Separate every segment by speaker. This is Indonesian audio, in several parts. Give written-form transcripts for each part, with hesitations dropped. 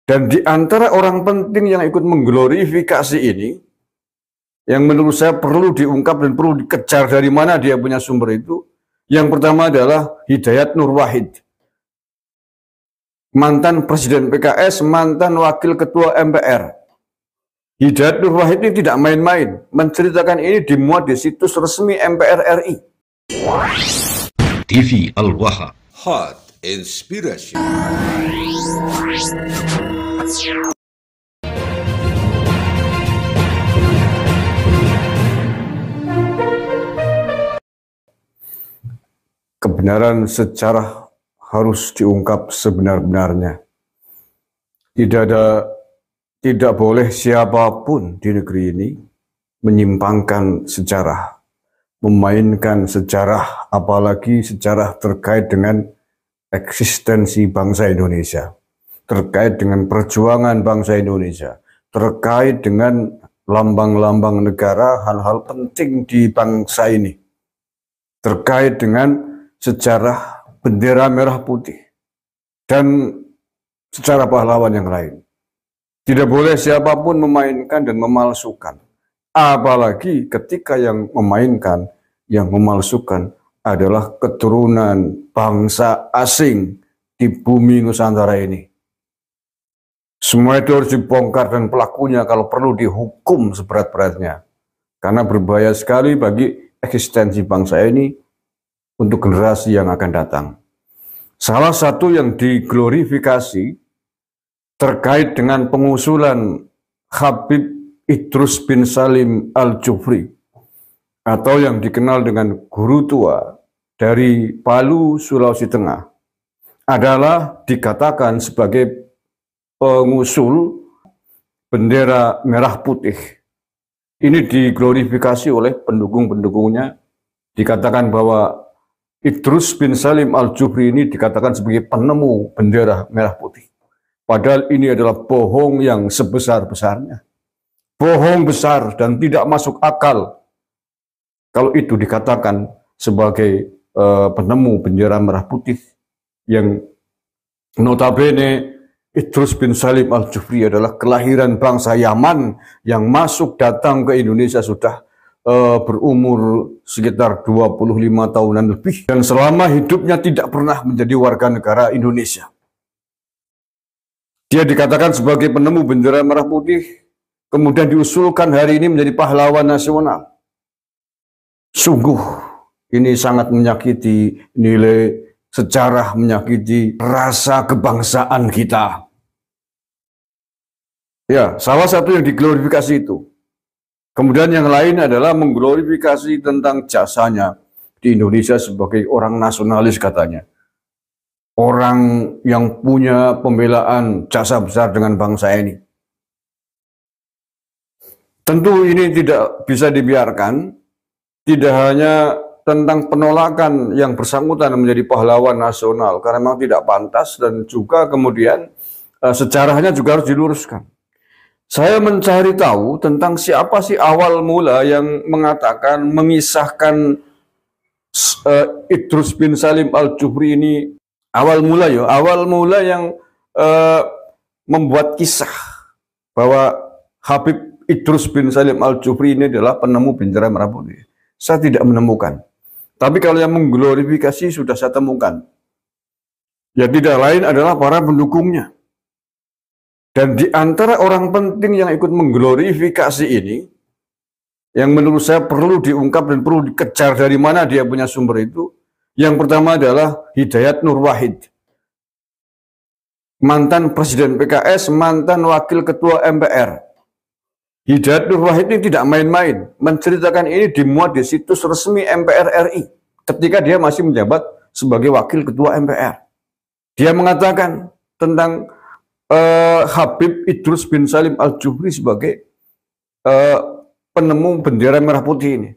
Speaker 1: Dan di antara orang penting yang ikut mengglorifikasi ini, yang menurut saya perlu diungkap dan perlu dikejar dari mana dia punya sumber itu, yang pertama adalah Hidayat Nur Wahid, mantan Presiden PKS, mantan Wakil Ketua MPR. Hidayat Nur Wahid ini tidak main-main, menceritakan ini dimuat di situs resmi MPR RI.
Speaker 2: TV Al-Waha,
Speaker 3: Hot Inspiration.
Speaker 1: Kebenaran sejarah harus diungkap sebenar-benarnya. Tidak boleh siapapun di negeri ini menyimpangkan sejarah, memainkan sejarah, apalagi sejarah terkait dengan eksistensi bangsa Indonesia, terkait dengan perjuangan bangsa Indonesia, terkait dengan lambang-lambang negara, hal-hal penting di bangsa ini, terkait dengan sejarah bendera merah putih dan sejarah pahlawan yang lain. Tidak boleh siapapun memainkan dan memalsukan. Apalagi ketika yang memainkan, yang memalsukan adalah keturunan bangsa asing di bumi Nusantara ini. Semua itu harus dibongkar dan pelakunya kalau perlu dihukum seberat-beratnya. Karena berbahaya sekali bagi eksistensi bangsa ini untuk generasi yang akan datang. Salah satu yang diglorifikasi terkait dengan pengusulan Habib Idrus bin Salim Al-Jufri atau yang dikenal dengan guru tua dari Palu, Sulawesi Tengah adalah dikatakan sebagai pengusul bendera merah putih. Ini diglorifikasi oleh pendukung-pendukungnya, dikatakan bahwa Idrus bin Salim Al-Jufri ini dikatakan sebagai penemu bendera merah putih. Padahal ini adalah bohong yang sebesar-besarnya. Bohong besar dan tidak masuk akal kalau itu dikatakan sebagai penemu bendera merah putih yang notabene Idrus bin Salim Al-Jufri adalah kelahiran bangsa Yaman yang masuk datang ke Indonesia sudah berumur sekitar 25 tahunan lebih dan selama hidupnya tidak pernah menjadi warga negara Indonesia. Dia dikatakan sebagai penemu bendera merah putih, kemudian diusulkan hari ini menjadi pahlawan nasional. Sungguh ini sangat menyakiti nilai sejarah, menyakiti rasa kebangsaan kita. Ya, salah satu yang diglorifikasi itu. Kemudian yang lain adalah mengglorifikasi tentang jasanya di Indonesia sebagai orang nasionalis katanya. Orang yang punya pembelaan jasa besar dengan bangsa ini. Tentu ini tidak bisa dibiarkan, tidak hanya tentang penolakan yang bersangkutan menjadi pahlawan nasional, karena memang tidak pantas dan juga kemudian sejarahnya juga harus diluruskan. Saya mencari tahu tentang siapa sih awal mula yang mengatakan, mengisahkan Idrus bin Salim Al-Jufri ini. Awal mula yang membuat kisah bahwa Habib Idrus bin Salim Al-Jufri ini adalah penemu bendera merah putih. Saya tidak menemukan. Tapi kalau yang mengglorifikasi sudah saya temukan. Ya tidak lain adalah para pendukungnya. Dan di antara orang penting yang ikut mengglorifikasi ini, yang menurut saya perlu diungkap dan perlu dikejar dari mana dia punya sumber itu, yang pertama adalah Hidayat Nur Wahid, mantan Presiden PKS, mantan Wakil Ketua MPR. Hidayat Nur Wahid ini tidak main-main, menceritakan ini dimuat di situs resmi MPR RI ketika dia masih menjabat sebagai Wakil Ketua MPR. Dia mengatakan tentang Habib Idrus bin Salim Al-Jufri sebagai penemu bendera merah putih ini.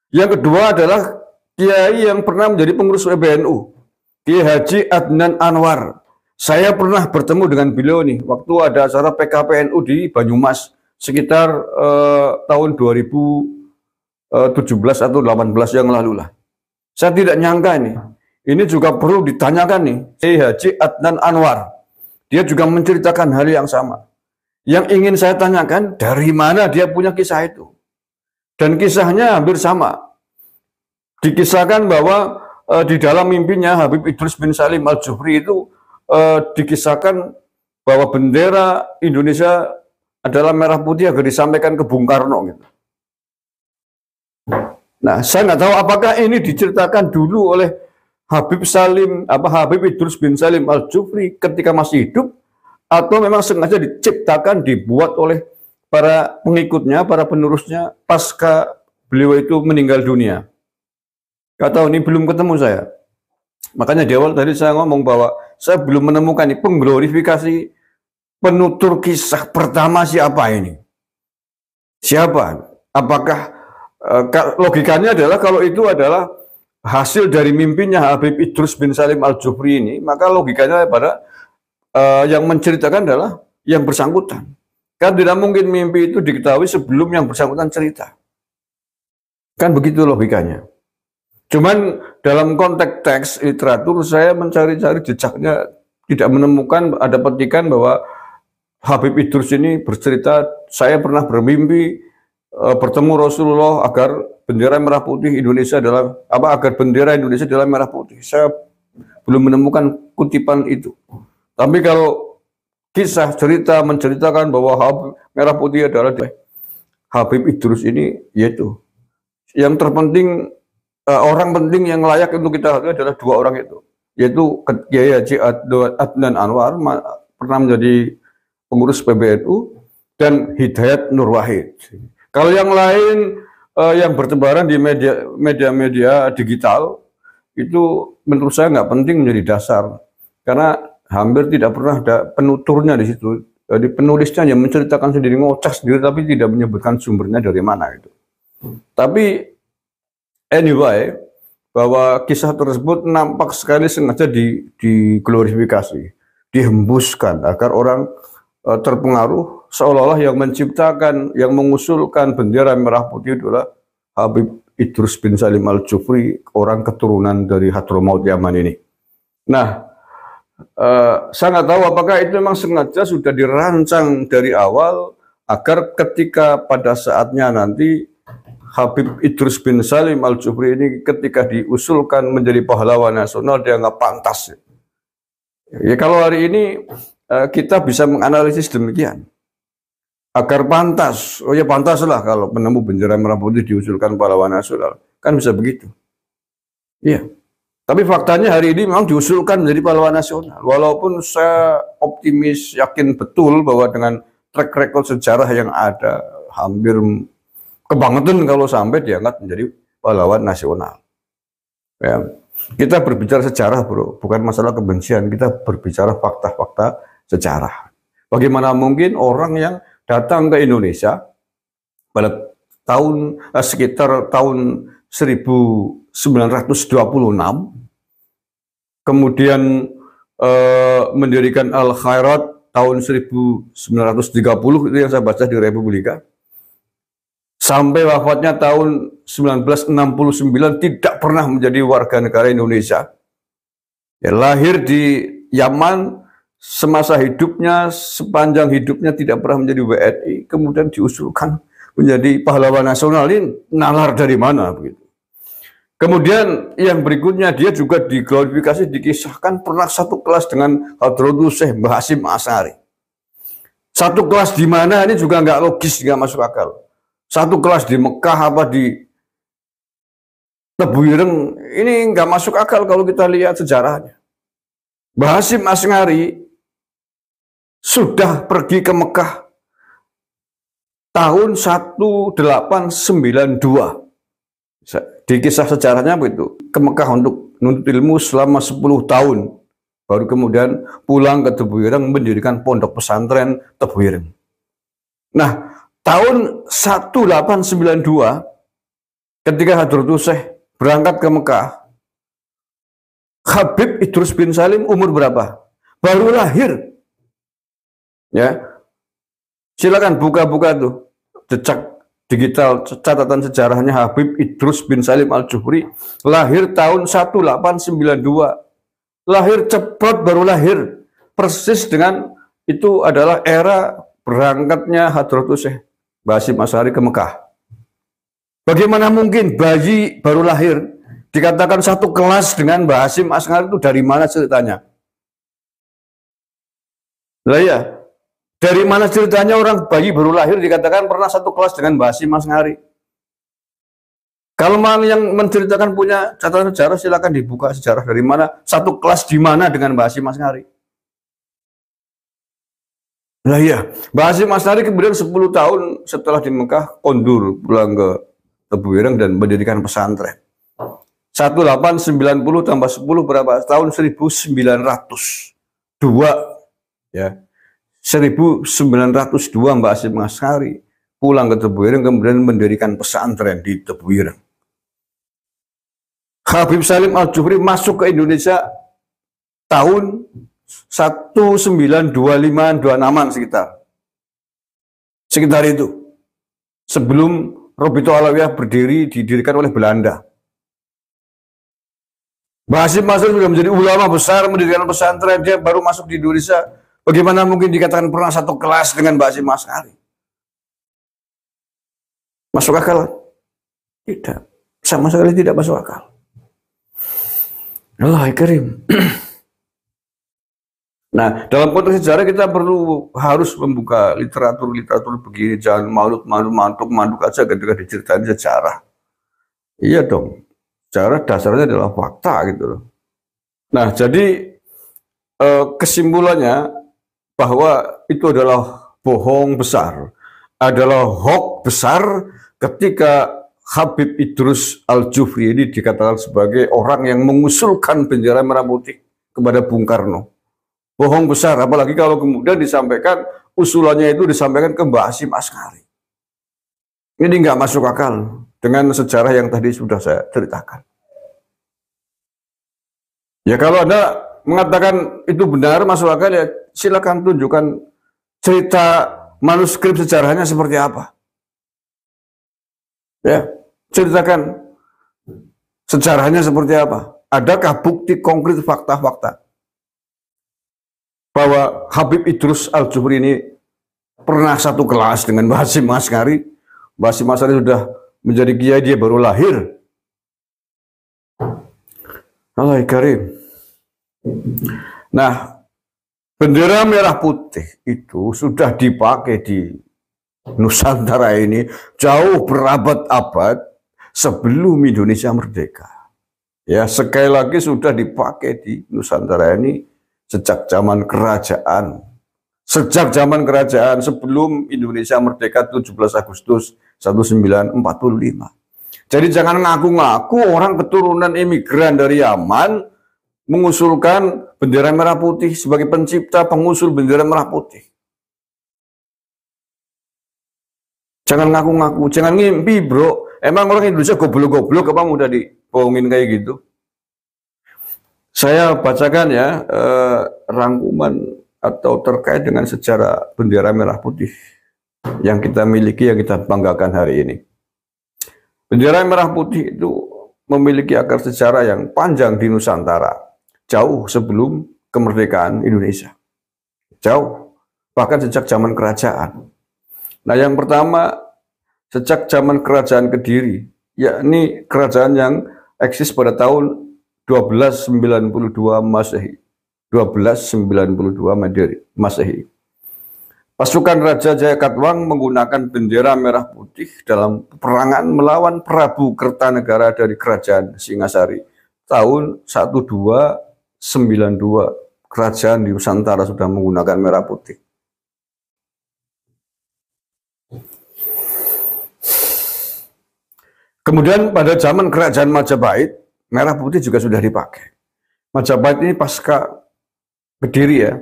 Speaker 1: Yang kedua adalah Kiai yang pernah menjadi pengurus PBNU, Kiai Haji Adnan Anwar. Saya pernah bertemu dengan beliau nih waktu ada acara PKPNU di Banyumas sekitar tahun 2017 atau 18 yang lalu lah. Saya tidak nyangka ini juga perlu ditanyakan nih, Kiai Haji Adnan Anwar. dia juga menceritakan hal yang sama. Yang ingin saya tanyakan, dari mana dia punya kisah itu? Dan kisahnya hampir sama. Dikisahkan bahwa di dalam mimpinya Habib Idrus bin Salim Al-Jufri itu dikisahkan bahwa bendera Indonesia adalah merah putih agar disampaikan ke Bung Karno gitu. Nah, saya nggak tahu apakah ini diceritakan dulu oleh Habib Idrus bin Salim Al-Jufri ketika masih hidup, atau memang sengaja diciptakan, dibuat oleh para pengikutnya, para penerusnya pasca beliau itu meninggal dunia. Gak tahu, ini belum ketemu saya. Makanya di awal tadi saya ngomong bahwa saya belum menemukan ini pengglorifikasi penutur kisah pertama siapa ini. Siapa? Apakah logikanya adalah kalau itu adalah hasil dari mimpinya Habib Idrus bin Salim Al-Jufri ini, maka logikanya pada yang menceritakan adalah yang bersangkutan. Kan tidak mungkin mimpi itu diketahui sebelum yang bersangkutan cerita. Kan begitu logikanya. Cuman dalam konteks teks literatur saya mencari-cari jejaknya, tidak menemukan ada petikan bahwa Habib Idrus ini bercerita, saya pernah bermimpi bertemu Rasulullah agar bendera merah putih Indonesia agar bendera Indonesia adalah merah putih. Saya belum menemukan kutipan itu. Tapi kalau kisah cerita menceritakan bahwa merah putih adalah Habib Idrus ini, yaitu yang terpenting, orang penting yang layak untuk kita hargai adalah dua orang itu, yaitu Kiai Haji Adnan Anwar, pernah menjadi pengurus PBNU, dan Hidayat Nur Wahid. Kalau yang lain yang bertebaran di media digital itu menurut saya nggak penting menjadi dasar, karena hampir tidak pernah ada penuturnya di situ. Jadi penulisnya yang menceritakan sendiri, ngoceh sendiri, tapi tidak menyebutkan sumbernya dari mana itu. Tapi anyway, bahwa kisah tersebut nampak sekali sengaja diglorifikasi, dihembuskan agar orang terpengaruh, seolah-olah yang menciptakan, yang mengusulkan bendera merah putih adalah Habib Idrus bin Salim Al-Jufri, orang keturunan dari Hadramaut Yaman ini. Nah, saya nggak tahu apakah itu memang sengaja sudah dirancang dari awal agar ketika pada saatnya nanti Habib Idrus bin Salim Al-Jufri ini ketika diusulkan menjadi pahlawan nasional dianggap pantas. Ya, kalau hari ini kita bisa menganalisis demikian. Agar pantas, oh ya pantaslah kalau penemu bendera merah putih diusulkan pahlawan nasional. Kan bisa begitu. Iya. Tapi faktanya hari ini memang diusulkan menjadi pahlawan nasional. Walaupun saya optimis, yakin betul bahwa dengan track record sejarah yang ada, hampir kebangetan kalau sampai diangkat menjadi pahlawan nasional. Ya. Kita berbicara sejarah, bro, bukan masalah kebencian. Kita berbicara fakta-fakta sejarah. Bagaimana mungkin orang yang datang ke Indonesia pada sekitar tahun 1926, kemudian mendirikan Al-Khairat tahun 1930, itu yang saya baca di Republika, sampai wafatnya tahun 1969 tidak pernah menjadi warga negara Indonesia. Ya, lahir di Yaman, semasa hidupnya, sepanjang hidupnya tidak pernah menjadi WNI, kemudian diusulkan menjadi pahlawan nasional. Ini nalar dari mana begitu? Kemudian yang berikutnya dia juga diglorifikasi, dikisahkan pernah satu kelas dengan Hadratul Syekh Mbah Hasyim Asy'ari. Satu kelas di mana ini juga nggak logis, nggak masuk akal. Satu kelas di Mekah apa di Tebu Ireng, ini nggak masuk akal kalau kita lihat sejarahnya. Mbah Hasyim Asy'ari sudah pergi ke Mekah tahun 1892. Di kisah sejarahnya begitu, ke Mekah untuk menuntut ilmu selama 10 tahun, baru kemudian pulang ke Tebu Ireng mendirikan pondok pesantren Tebu Ireng. Nah, tahun 1892 ketika Hadratul Syekh berangkat ke Mekah, Habib Idrus bin Salim umur berapa? Baru lahir. Ya, silakan buka-buka tuh jejak digital catatan sejarahnya Habib Idrus bin Salim Al-Jufri, lahir tahun 1892. Lahir cepat, baru lahir persis dengan itu adalah era berangkatnya Hadratus Syekh Basim Asy'ari ke Mekah. Bagaimana mungkin bayi baru lahir dikatakan satu kelas dengan Basim Asy'ari itu dari mana ceritanya? Lah ya, dari mana ceritanya orang bayi baru lahir dikatakan pernah satu kelas dengan Basim Asy'ari? Kalau yang menceritakan punya catatan sejarah silakan dibuka sejarah dari mana satu kelas di mana dengan Basim Asy'ari. Nah iya, Basim Asy'ari kemudian 10 tahun setelah di Mekah kondur pulang ke Tebuireng dan mendirikan pesantren. 1890 tambah 10 berapa? Tahun 1902 ya. 1902 Basim Asy'ari pulang ke Tebuireng kemudian mendirikan pesantren di Tebuireng. Habib Salim Al-Jufri masuk ke Indonesia tahun 1925-26 sekitar itu, sebelum Robito Alawiyah didirikan oleh Belanda. Basim Asy'ari sudah menjadi ulama besar, mendirikan pesantren, dia baru masuk di Indonesia. Bagaimana mungkin dikatakan pernah satu kelas dengan Basim Asy'ari? Masuk akal? Tidak, sama sekali tidak masuk akal. Allah Karim. Nah, dalam konteks sejarah kita harus membuka literatur begini, jangan mantuk aja ketika diceritain sejarah. Iya dong, sejarah dasarnya adalah fakta gitu loh. Nah, jadi kesimpulannya bahwa itu adalah bohong besar, adalah hoax besar ketika Habib Idrus Al-Jufri ini dikatakan sebagai orang yang mengusulkan bendera merah putih kepada Bung Karno. Bohong besar, apalagi kalau kemudian disampaikan, usulannya itu disampaikan ke Basim Asy'ari. Ini nggak masuk akal dengan sejarah yang tadi sudah saya ceritakan. Ya kalau Anda mengatakan itu benar, masuk akal, ya silakan tunjukkan cerita manuskrip sejarahnya seperti apa. Ya, ceritakan sejarahnya seperti apa. Adakah bukti konkret fakta-fakta bahwa Habib Idrus Al-Jufri ini pernah satu kelas dengan Basim Asy'ari? Basim Asy'ari sudah menjadi kiai, dia baru lahir. Allah Karim. Nah, bendera merah putih itu sudah dipakai di Nusantara ini jauh berabad-abad sebelum Indonesia merdeka. Ya, sekali lagi sudah dipakai di Nusantara ini sejak zaman kerajaan. Sejak zaman kerajaan sebelum Indonesia merdeka 17 Agustus 1945. Jadi jangan ngaku-ngaku orang keturunan imigran dari Yaman mengusulkan bendera merah putih sebagai pencipta pengusul bendera merah putih. Jangan ngaku-ngaku, jangan ngimpi bro. Emang orang Indonesia goblok-goblok apa mudah dibohongin kayak gitu? Saya bacakan ya rangkuman atau terkait dengan sejarah bendera merah putih yang kita miliki, yang kita banggakan hari ini. Bendera merah putih itu memiliki akar sejarah yang panjang di Nusantara, jauh sebelum kemerdekaan Indonesia. Jauh, bahkan sejak zaman kerajaan. Nah, yang pertama, sejak zaman kerajaan Kediri, yakni kerajaan yang eksis pada tahun 1292 Masehi. 1292 Masehi. Pasukan Raja Jayakatwang menggunakan bendera merah putih dalam peperangan melawan Prabu Kertanegara dari Kerajaan Singasari. Tahun 1292, kerajaan di Nusantara sudah menggunakan merah putih. Kemudian pada zaman Kerajaan Majapahit, merah putih juga sudah dipakai. Majapahit ini pasca Kediri ya.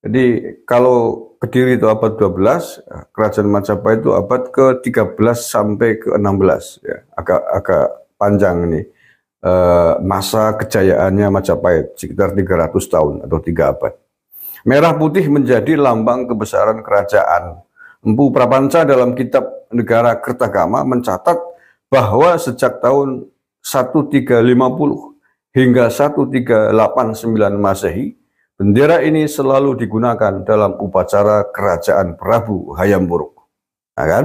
Speaker 1: Jadi kalau Kediri itu abad 12, Kerajaan Majapahit itu abad ke-13 sampai ke-16 ya. Agak panjang ini masa kejayaannya Majapahit, sekitar 300 tahun atau 3 abad. Merah putih menjadi lambang kebesaran kerajaan. Empu Prapanca dalam kitab Negara Kertagama mencatat bahwa sejak tahun 1350 hingga 1389 Masehi, Bendera ini selalu digunakan dalam upacara kerajaan Prabu Hayam Wuruk. Nah, kan?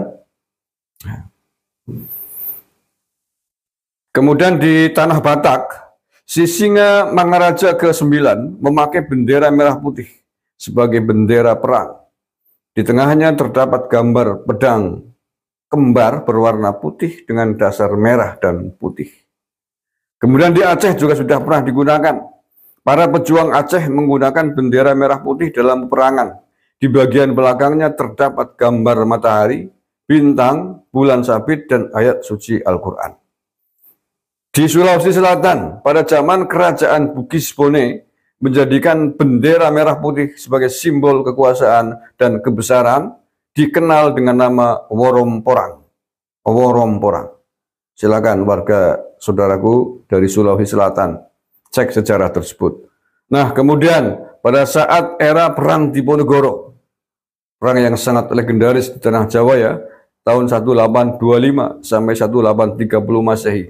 Speaker 1: Kemudian di Tanah Batak, Sisinga Mangaraja ke-9 memakai bendera merah putih sebagai bendera perang. Di tengahnya terdapat gambar pedang kembar berwarna putih dengan dasar merah dan putih. Kemudian di Aceh juga sudah pernah digunakan. Para pejuang Aceh menggunakan bendera merah putih dalam peperangan. Di bagian belakangnya terdapat gambar matahari, bintang, bulan sabit, dan ayat suci Al-Quran. Di Sulawesi Selatan, pada zaman kerajaan Bugis Bone, menjadikan bendera merah putih sebagai simbol kekuasaan dan kebesaran, dikenal dengan nama Woromporang. Woromporang. Silakan warga saudaraku dari Sulawesi Selatan, cek sejarah tersebut. Nah, kemudian pada saat era Perang Diponegoro, perang yang sangat legendaris di tanah Jawa ya, tahun 1825 sampai 1830 Masehi.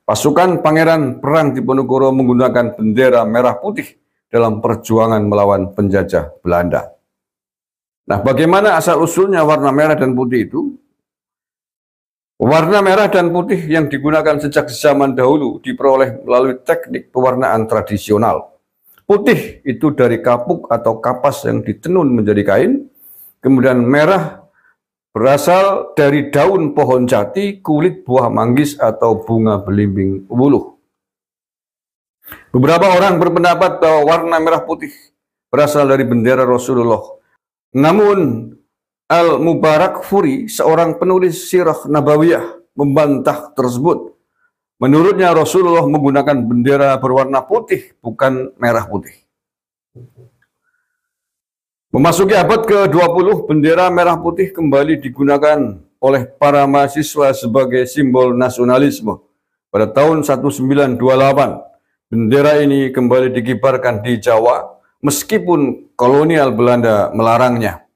Speaker 1: Pasukan Pangeran Perang Diponegoro menggunakan bendera merah putih dalam perjuangan melawan penjajah Belanda. Nah, bagaimana asal-usulnya warna merah dan putih itu? Warna merah dan putih yang digunakan sejak zaman dahulu diperoleh melalui teknik pewarnaan tradisional. Putih itu dari kapuk atau kapas yang ditenun menjadi kain, kemudian merah berasal dari daun pohon jati, kulit buah manggis, atau bunga belimbing wuluh. Beberapa orang berpendapat bahwa warna merah putih berasal dari bendera Rasulullah. Namun, Al-Mubarakfuri, seorang penulis sirah Nabawiyah, membantah tersebut. Menurutnya Rasulullah menggunakan bendera berwarna putih, bukan merah putih. Memasuki abad ke-20, bendera merah putih kembali digunakan oleh para mahasiswa sebagai simbol nasionalisme. Pada tahun 1928, bendera ini kembali dikibarkan di Jawa, meskipun kolonial Belanda melarangnya.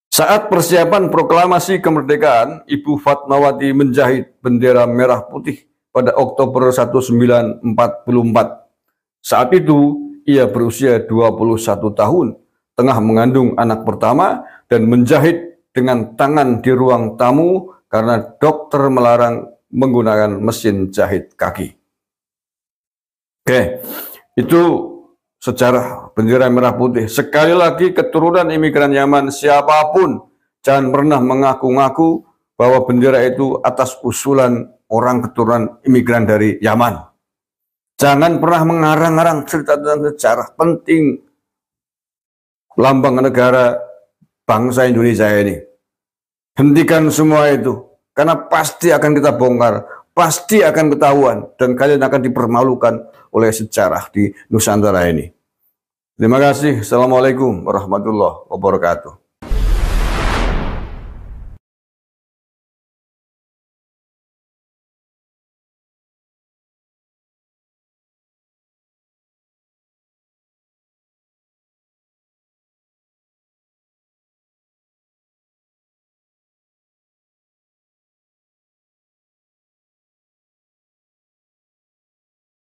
Speaker 1: Saat persiapan proklamasi kemerdekaan, Ibu Fatmawati menjahit bendera merah putih pada Oktober 1944. Saat itu, ia berusia 21 tahun, tengah mengandung anak pertama, dan menjahit dengan tangan di ruang tamu karena dokter melarang menggunakan mesin jahit kaki. Oke, itu sejarah bendera merah putih. Sekali lagi, keturunan imigran Yaman siapapun jangan pernah mengaku-ngaku bahwa bendera itu atas usulan orang keturunan imigran dari Yaman. Jangan pernah mengarang-arang cerita tentang sejarah penting lambang negara bangsa Indonesia ini. Hentikan semua itu, karena pasti akan kita bongkar, pasti akan ketahuan, dan kalian akan dipermalukan oleh sejarah di Nusantara ini. Terima kasih. Assalamualaikum warahmatullahi wabarakatuh.